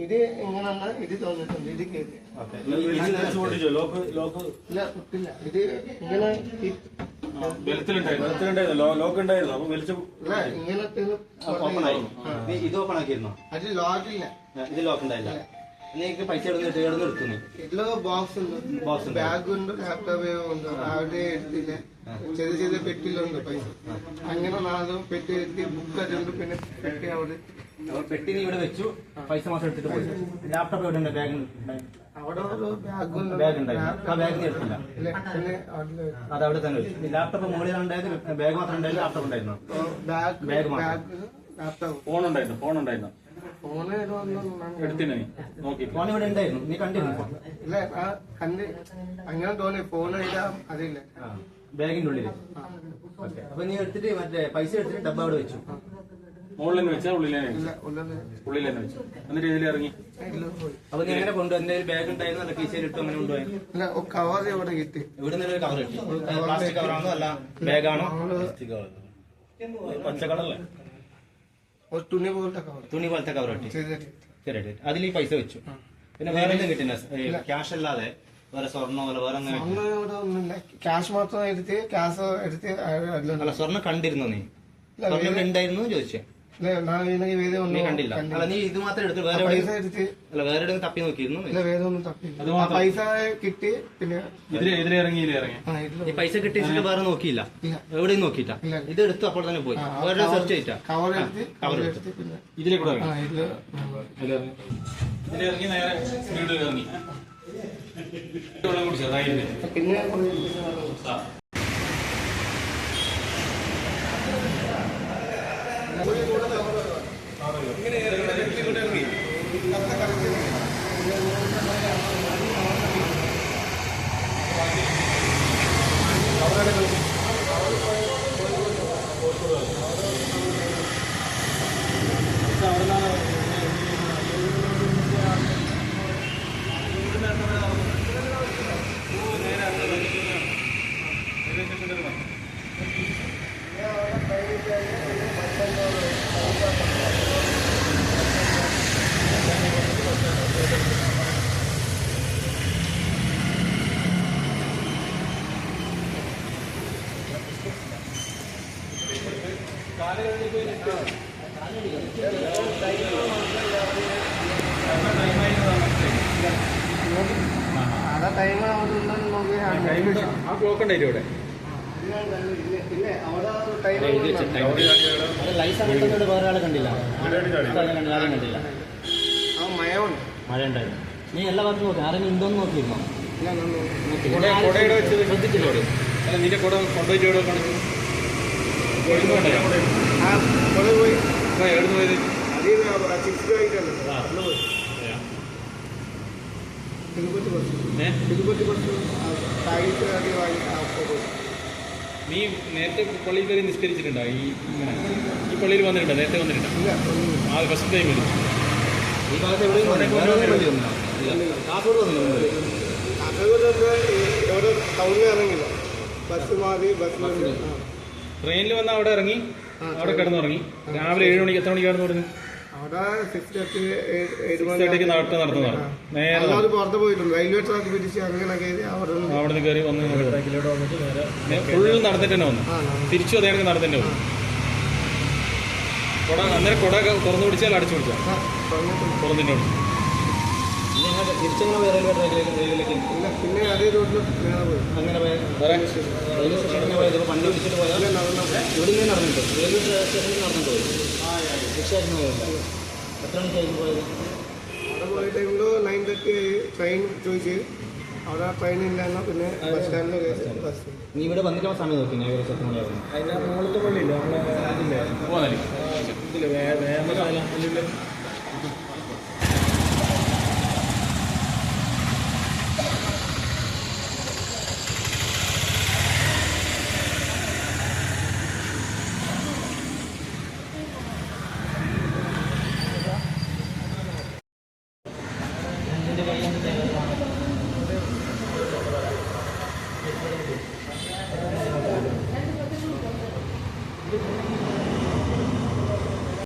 ഇത് എങ്ങനെയാണ് ഇത് തോന്നിട്ടുണ്ട് ഇത് കേട്ട് ഇത് ഇങ്ങനെ ഇത് ഓപ്പൺ ആക്കിയിരുന്നോ? അത് ലോക്കില്ല. ഇത് ലോക്ക് ഉണ്ടായില്ല. നിങ്ങൾക്ക് പൈസ എടുക്കുന്നു. ഇതിലോ ബോക്സ് ഉണ്ട്, ബാഗ് ഉണ്ട്, ലാപ്ടോപ്പ് ഉണ്ട്. അവിടെ എടുത്തില്ല. ചെറിയ ചെറിയ പെട്ടിയിലുണ്ട് പൈസ. അങ്ങനെ 4 പെട്ടി എടുത്തി ബുക്ക് അതുണ്ട്. പിന്നെ പെട്ടി അവിടെ പെട്ടി ഇവിടെ വെച്ചു. പൈസ മാത്രം എടുത്തിട്ട് പോയി. ലാപ്ടോപ്പ് എവിടെ ഉണ്ട്? ബാഗ് അവിടെ ബാഗ് ബാഗ് ഉണ്ടായിരുന്നു. ആ ബാഗ് എടുത്തില്ല. അത് അവിടെ തന്നെ വെച്ചു. ലാപ്ടോപ്പ് മുകളിൽ ഉണ്ടായത് ബാഗ് മാത്രം ഉണ്ടായിരുന്നു. ലാപ്ടോപ്പ് ഉണ്ടായിരുന്നു. ബാഗ് ലാപ്ടോപ്പ് ഫോൺ ഉണ്ടായിരുന്നു. ഫോൺ ഉണ്ടായിരുന്നു. എടുത്തില്ല. നീ നോക്കി ഫോൺ ഇവിടെ ഉണ്ടായിരുന്നു. നീ കണ്ടിരുന്നു? ഇല്ല, അങ്ങനെ തോന്നി. ഫോൺ അതില്ല ബാഗിന്റെ ഉള്ളിൽ. അപ്പൊ നീ എടുത്തിട്ട് മറ്റേ പൈസ എടുത്തിട്ട് ഡബ്ബ അവിടെ വെച്ചു. മുകളിൽ തന്നെ വെച്ചാ ഉള്ളിൽ തന്നെ വെച്ചു. എന്നിട്ട് ഇതിൽ ഇറങ്ങി. അപ്പൊ നീ എങ്ങനെ കൊണ്ടു? എന്റെ ബാഗ് ഉണ്ടായിരുന്നു. അല്ല കീശയിൽ ഇട്ടു? അങ്ങനെ കൊണ്ടുപോയി? കവർ ഇവിടെ കിട്ടി. ഇവിടെ നിന്ന് കവർ കിട്ടി. പ്ലാസ്റ്റിക് കവറാണോ അല്ല ബാഗാണോ? പച്ചക്കടല്ലേ? തുണി പോലത്തെ കവർ കിട്ടി. ശരി, അതിൽ ഈ പൈസ വെച്ചു. പിന്നെ വേറെ എന്തും കിട്ടില്ല? ക്യാഷ് അല്ലാതെ വേറെ സ്വർണ്ണോ അല്ല വേറെ ഒന്നുമില്ല. ക്യാഷ് മാത്രം എടുത്ത് അല്ല സ്വർണ്ണം കണ്ടിരുന്നോ? നീ സ്വർണ്ണം ഉണ്ടായിരുന്നു ചോദിച്ചേ? നീ കണ്ടില്ല. അല്ല നീ ഇത് മാത്രം എടുത്തു. വേറെ അല്ല വേറെ എവിടെ തപ്പി നോക്കിയിരുന്നു? പൈസ കിട്ടി. പിന്നെ ഈ പൈസ കിട്ടിയിട്ട് വേറെ നോക്കിയില്ല? എവിടെയും നോക്കിയില്ല? ഇത് എടുത്തു അപ്പോൾ തന്നെ പോയി. വേറെ സെർച്ച് ചെയ്തിട്ടാ? കവർ എടുത്ത് ഇതിലെ കൂടെ ഇറങ്ങി നേരെ വീട്ടിൽ ഇറങ്ങി. വെള്ളം കുടിച്ചതായിരുന്നു. പിന്നെ വേറെ ആളെ കണ്ടില്ല. മഴ ഉണ്ടായിരുന്നു. നീ എല്ലാ ഭാഗത്തും നോക്കി. ആരെങ്കിലും ഉണ്ടോന്ന് നോക്കിയിരുന്നോ? ശ്രദ്ധിച്ചില്ലോ? നിന്റെ കൂടെ കൊണ്ടുപോയിട്ട് എവിടെ കാണിച്ചു? ചിപ്സ് കഴിക്കല്ലോ തിരുപ്പതി കുറച്ച് കായ്ക്ക് വാങ്ങി. നീ നേരത്തെ പള്ളിയിൽ കയറി നിസ്കരിച്ചിട്ടുണ്ടോ? ഈ പള്ളിയിൽ വന്നിട്ടുണ്ടോ? നേരത്തെ വന്നിട്ടുണ്ടോ? ആ ഫസ്റ്റ് ടൈം വരും. ഈ ഭാഗത്ത് എവിടെയും കാസർഗോഡ് വന്നില്ല. ഇവിടെ ടൗണിൽ ഇറങ്ങില്ല, ബസ് മാറി ബസ് ട്രെയിനിൽ വന്നാൽ അവിടെ ഇറങ്ങി അവിടെ കിടന്നുറങ്ങി. രാവിലെ 7 മണിക്ക് എത്ര മണിക്കായിരുന്നു തുടങ്ങി? അവിടെ 6:30 നടന്നതാണ്. നേരെ പുറത്ത് പോയിട്ടുണ്ട്. റെയിൽവേ ട്രാക്ക് പിടിച്ച് അങ്ങനെ കയറി അവിടെ നിന്ന് കയറി വന്ന് ഫുള്ള് നടന്നിട്ട് തന്നെ വന്നു. തിരിച്ചു അതേ കണക്ക് നടന്നിട്ട് വന്നു. അന്നേരം കുട തുറന്നു പിടിച്ചാൽ അടച്ചു പിടിച്ചാൽ തുറന്നിട്ട് പിടിച്ചു. തിരിച്ചങ്ങനെ റെയിൽവേ ട്രാക്കിലേക്ക് പിന്നെ അതേ റോഡിൽ അങ്ങനെ റെയിൽവേ സ്റ്റേഷനിൽ പോയത് വണ്ടി പിടിച്ചിട്ട് പോയാൽ ഇവിടെ നിന്ന് നടന്നിട്ട് റെയിൽവേ സ്റ്റേഷനിൽ നടന്നിട്ട് പോയി. റിക്ഷായിരുന്നു പോയത്. എത്ര മണിക്കായിരുന്നു പോയത്? അവിടെ പോയ ടൈമിൽ 9:30 ട്രെയിൻ ചോദിച്ച് അവിടെ ട്രെയിൻ ഇല്ലാന്ന പിന്നെ ബസ് സ്റ്റാൻഡിൽ ബസ്. നീ ഇവിടെ വന്നിട്ട് സമയം നോക്കി ഞാൻ ഒരു 10 മണിയായിരുന്നു. അതിൻ്റെ മുകളിലത്തെ പള്ളിയില്ല, നമ്മളെ ഇതില്ലേ